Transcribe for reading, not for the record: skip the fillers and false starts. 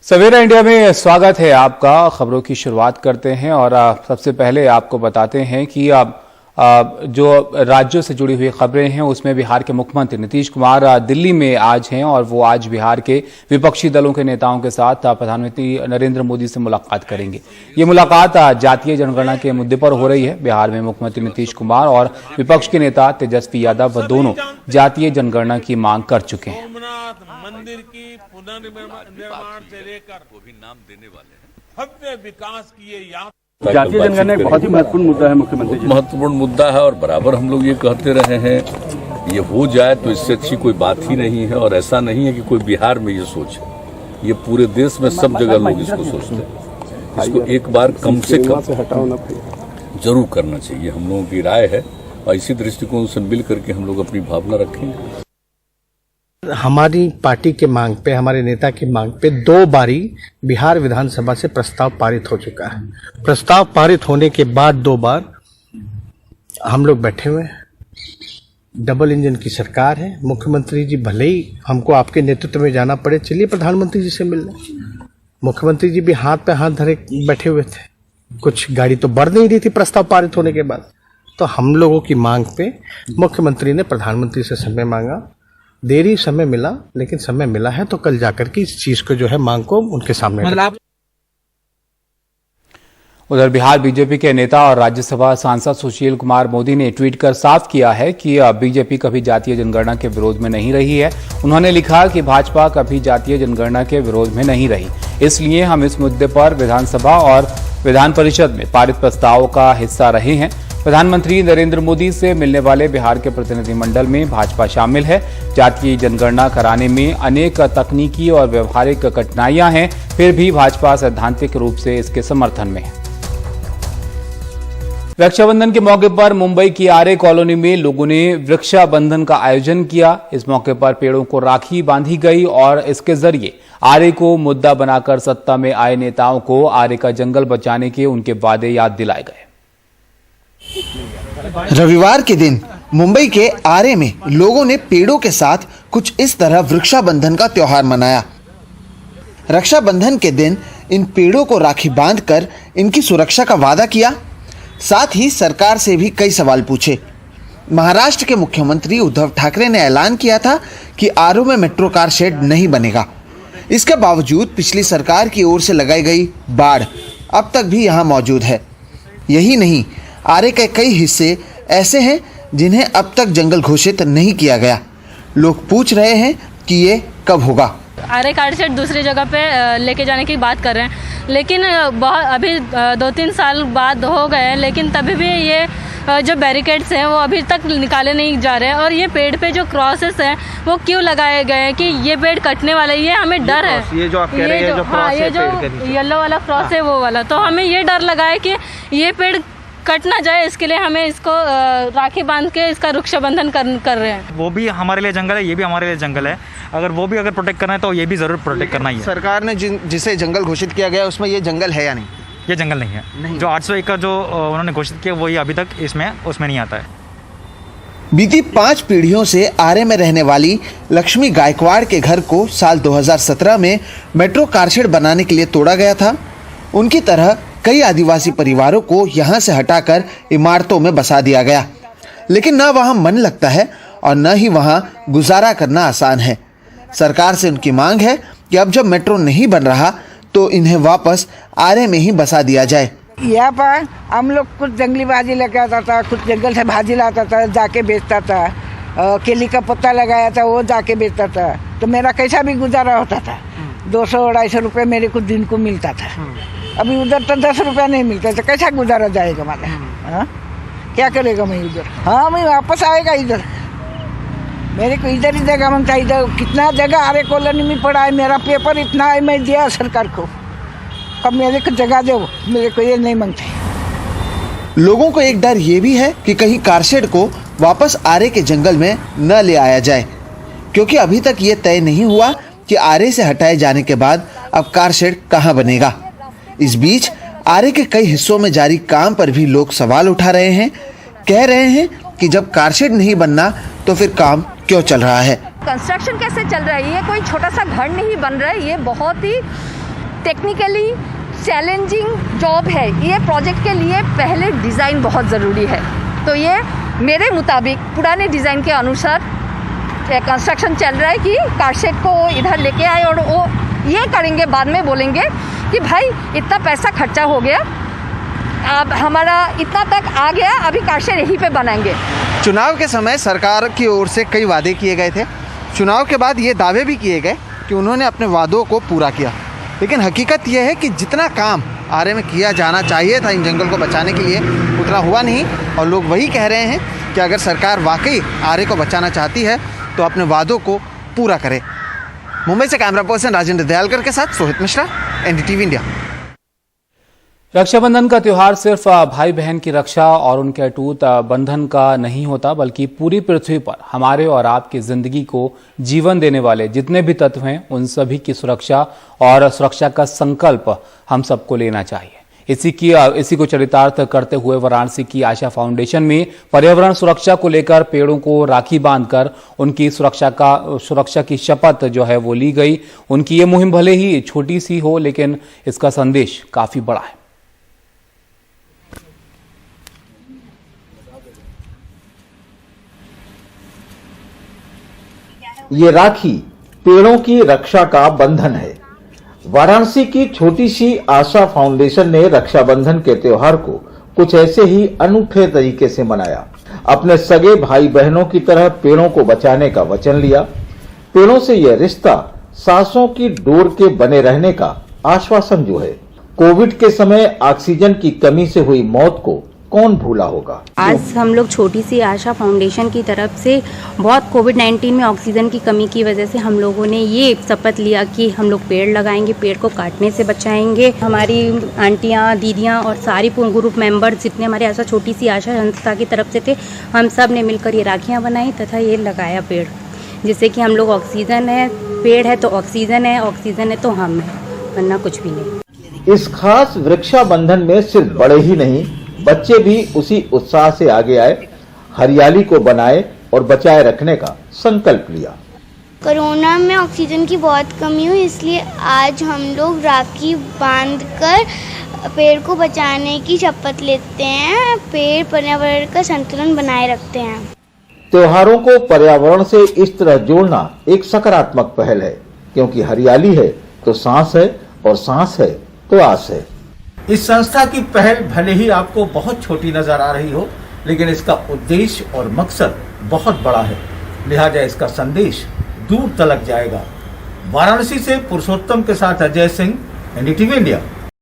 सवेरा India में स्वागत है आपका। खबरों की शुरुआत करते हैं और सबसे पहले आपको बताते हैं कि जो राज्यों से जुड़ी हुई खबरें हैं उसमें बिहार के मुख्यमंत्री नीतीश कुमार दिल्ली में आज हैं और वो आज बिहार के विपक्षी दलों के नेताओं के साथ प्रधानमंत्री नरेंद्र मोदी से मुलाकात करेंगे। ये मुलाकात जातीय जनगणना के मुद्दे पर हो रही है। बिहार में मुख्यमंत्री नीतीश कुमार और विपक्ष के नेता तेजस्वी यादव व दोनों जातीय जनगणना की मांग कर चुके हैं। मंदिर की पुनर्निर्माण से लेकर वो भी नाम देने वाले हैं, भव्य विकास की ये यात्रा। जातीय जनगणना एक बहुत ही महत्वपूर्ण मुद्दा है मुख्यमंत्री जी। महत्वपूर्ण मुद्दा है और बराबर हम लोग ये कहते रहे हैं, ये हो जाए तो इससे अच्छी कोई बात ही नहीं है। और ऐसा नहीं है कि कोई बिहार में ये सोचे, ये पूरे देश में सब जगह लोग इसको सोचते हैं। इसको एक बार कम से कम जरूर करना चाहिए, हम लोगों की राय है और इसी दृष्टिकोण से मिल करके हम लोग अपनी भावना रखेंगे। हमारी पार्टी के मांग पे, हमारे नेता की मांग पे 2 बारी बिहार विधानसभा से प्रस्ताव पारित हो चुका है। प्रस्ताव पारित होने के बाद 2 बार हम लोग बैठे हुए हैं। डबल इंजन की सरकार है। मुख्यमंत्री जी भले ही हमको आपके नेतृत्व में जाना पड़े, चलिए प्रधानमंत्री जी से मिलने। मुख्यमंत्री जी भी हाथ पे हाथ धरे बैठे हुए थे। कुछ गाड़ी तो बढ़ नहीं रही थी प्रस्ताव पारित होने के बाद। तो हम लोगों की मांग पे मुख्यमंत्री ने प्रधानमंत्री से समय मांगा। देरी समय मिला, लेकिन समय मिला है तो कल जाकर के इस चीज को जो है मांग को उनके सामने उधर बिहार बीजेपी के नेता और राज्यसभा सांसद सुशील कुमार मोदी ने ट्वीट कर साफ किया है कि बीजेपी कभी जातीय जनगणना के विरोध में नहीं रही है। उन्होंने लिखा कि भाजपा कभी जातीय जनगणना के विरोध में नहीं रही, इसलिए हम इस मुद्दे पर विधानसभा और विधान परिषद में पारित प्रस्ताव का हिस्सा रहे हैं। प्रधानमंत्री नरेंद्र मोदी से मिलने वाले बिहार के प्रतिनिधिमंडल में भाजपा शामिल है। जातीय जनगणना कराने में अनेक तकनीकी और व्यवहारिक कठिनाइयां हैं, फिर भी भाजपा सैद्धांतिक रूप से इसके समर्थन में है। रक्षाबंधन के मौके पर मुंबई की आरे कॉलोनी में लोगों ने वृक्षाबंधन का आयोजन किया। इस मौके पर पेड़ों को राखी बांधी गई और इसके जरिए आरे को मुद्दा बनाकर सत्ता में आए नेताओं को आरे का जंगल बचाने के उनके वादे याद दिलाए गए। रविवार के दिन मुंबई के आरे में लोगों ने पेड़ों के साथ कुछ इस तरह वृक्षाबंधन का त्योहार मनाया। रक्षाबंधन के दिन इन पेड़ों को राखी बांधकर इनकी सुरक्षा का वादा किया। साथ ही सरकार से भी कई सवाल पूछे। महाराष्ट्र के मुख्यमंत्री उद्धव ठाकरे ने ऐलान किया था कि आरू में मेट्रो कार शेड नहीं बनेगा। इसके बावजूद पिछली सरकार की ओर से लगाई गई बाड़ अब तक भी यहां मौजूद है। यही नहीं, आरे के कई हिस्से ऐसे हैं जिन्हें अब तक जंगल घोषित नहीं किया गया। लोग पूछ रहे हैं कि ये कब होगा। आरे कार शेड दूसरी जगह पे लेके जाने की बात कर रहे हैं, लेकिन अभी 2-3 साल बाद हो गए हैं, लेकिन तभी भी ये जो बैरिकेड्स हैं वो अभी तक निकाले नहीं जा रहे हैं। और ये पेड़ पे जो क्रॉसेस हैं वो क्यों लगाए गए हैं कि ये पेड़ कटने वाला है, ये हमें डर है। ये जो आप कह रहे हैं, ये जो येलो वाला क्रॉस है वो वाला, तो हमें ये डर लगा है कि ये पेड़ कट ना जाए, इसके लिए हमें इसको राखी बांध के इसका वृक्षाबंधन कर रहे हैं। वो भी हमारे लिए जंगल है, ये भी हमारे लिए जंगल है। अगर वो भी अगर प्रोटेक्ट करना है तो ये भी जरूर प्रोटेक्ट करना ही है। सरकार ने जिसे जंगल घोषित किया गया उसमें ये जंगल है या नहीं? ये जंगल नहीं है। नहीं। जो 800 एकड़ जो उन्होंने घोषित किया वो ये अभी तक उसमें नहीं आता है। बीती 5 पीढ़ियों से आरे में रहने वाली लक्ष्मी गायकवाड़ के घर को साल 2017 में मेट्रो कारशेड बनाने के लिए तोड़ा गया था। उनकी तरह कई आदिवासी परिवारों को यहां से हटाकर इमारतों में बसा दिया गया, लेकिन न वहां मन लगता है और न ही वहां गुजारा करना आसान है। सरकार से उनकी मांग है कि अब जब मेट्रो नहीं बन रहा तो इन्हें वापस आरे में ही बसा दिया जाए। यहाँ पर हम लोग कुछ जंगली भाजी लेके आता था, कुछ जंगल से भाजी लाता था, जाके बेचता था। केली का पत्ता लगाया था, वो जाके बेचता था। तो मेरा कैसा भी गुजारा होता था। 200-250 रुपये मेरे को दिन को मिलता था। अभी उधर तो 10 रुपया नहीं मिलता, तो कैसा गुजारा जाएगा हमारा? क्या करेगा मैं इधर? हाँ, मैं वापस आएगा इधर। मेरे को इधर ही जगह मांगता है। इधर कितना जगह आरे कॉलोनी में पड़ा है, मेरा पेपर इतना है, मैं दिया सरकार को। अब मेरे को जगह दो, मेरे को ये नहीं मांगते। लोगों को एक डर ये भी है कि कहीं कारशेड को वापस आरे के जंगल में न ले आया जाए, क्योंकि अभी तक ये तय नहीं हुआ कि आरे से हटाए जाने के बाद अब कारशेड कहाँ बनेगा। इस बीच आरे के कई हिस्सों में जारी काम पर भी लोग सवाल उठा रहे हैं। कह रहे हैं कि जब कारशेड नहीं बनना तो फिर काम क्यों चल रहा है? कंस्ट्रक्शन कैसे चल रहा है? ये कोई छोटा सा घर नहीं बन रहा है, ये बहुत ही टेक्निकली चैलेंजिंग जॉब है। ये प्रोजेक्ट के लिए पहले डिज़ाइन बहुत ज़रूरी है। तो ये मेरे मुताबिक पुराने डिज़ाइन के अनुसार कंस्ट्रक्शन चल रहा है कि कारशेड को इधर लेके आए और वो ये करेंगे, बाद में बोलेंगे कि भाई इतना पैसा खर्चा हो गया, अब हमारा इतना तक आ गया, अभी कारशेड यहीं पे बनाएंगे। चुनाव के समय सरकार की ओर से कई वादे किए गए थे। चुनाव के बाद ये दावे भी किए गए कि उन्होंने अपने वादों को पूरा किया, लेकिन हकीकत यह है कि जितना काम आरे में किया जाना चाहिए था इन जंगल को बचाने के लिए उतना हुआ नहीं। और लोग वही कह रहे हैं कि अगर सरकार वाकई आरे को बचाना चाहती है तो अपने वादों को पूरा करे। मुंबई से कैमरा पर्सन राजेंद्र दयालकर के साथ सोहित मिश्रा, एनडीटीवी इंडिया। रक्षाबंधन का त्योहार सिर्फ भाई बहन की रक्षा और उनके अटूट बंधन का नहीं होता, बल्कि पूरी पृथ्वी पर हमारे और आपकी जिंदगी को जीवन देने वाले जितने भी तत्व हैं उन सभी की सुरक्षा और सुरक्षा का संकल्प हम सबको लेना चाहिए। इसी को चरितार्थ करते हुए वाराणसी की आशा फाउंडेशन में पर्यावरण सुरक्षा को लेकर पेड़ों को राखी बांधकर उनकी सुरक्षा की शपथ जो है वो ली गई। उनकी ये मुहिम भले ही छोटी सी हो, लेकिन इसका संदेश काफी बड़ा है। ये राखी पेड़ों की रक्षा का बंधन है। वाराणसी की छोटी सी आशा फाउंडेशन ने रक्षाबंधन के त्योहार को कुछ ऐसे ही अनूठे तरीके से मनाया। अपने सगे भाई बहनों की तरह पेड़ों को बचाने का वचन लिया। पेड़ों से यह रिश्ता सांसों की डोर के बने रहने का आश्वासन जो है। कोविड के समय ऑक्सीजन की कमी से हुई मौत को कौन भूला होगा। आज हम लोग छोटी सी आशा फाउंडेशन की तरफ से बहुत कोविड-19 में ऑक्सीजन की कमी की वजह से हम लोगों ने ये शपथ लिया कि हम लोग पेड़ लगाएंगे, पेड़ को काटने से बचाएंगे। हमारी आंटियाँ, दीदियाँ और सारी ग्रुप मेंबर्स जितने हमारे आशा छोटी सी आशा संस्था की तरफ से थे, हम सब ने मिलकर ये राखियाँ बनाई तथा ये लगाया पेड़, जिससे कि हम लोग ऑक्सीजन है, पेड़ है तो ऑक्सीजन है तो हम है, वरना कुछ भी नहीं। इस खास वृक्षाबंधन में सिर्फ बड़े ही नहीं, बच्चे भी उसी उत्साह से आगे आए, हरियाली को बनाए और बचाए रखने का संकल्प लिया। कोरोना में ऑक्सीजन की बहुत कमी हुई, इसलिए आज हम लोग राखी बांधकर पेड़ को बचाने की शपथ लेते हैं। पेड़ पर्यावरण का संतुलन बनाए रखते हैं। त्योहारों को पर्यावरण से इस तरह जोड़ना एक सकारात्मक पहल है, क्योंकि हरियाली है तो सांस है और सांस है तो आस है। इस संस्था की पहल भले ही आपको बहुत छोटी नजर आ रही हो, लेकिन इसका उद्देश्य और मकसद बहुत बड़ा है, लिहाजा इसका संदेश दूर तलक जाएगा। वाराणसी से पुरुषोत्तम के साथ अजय सिंह, एनडीटीवी इंडिया।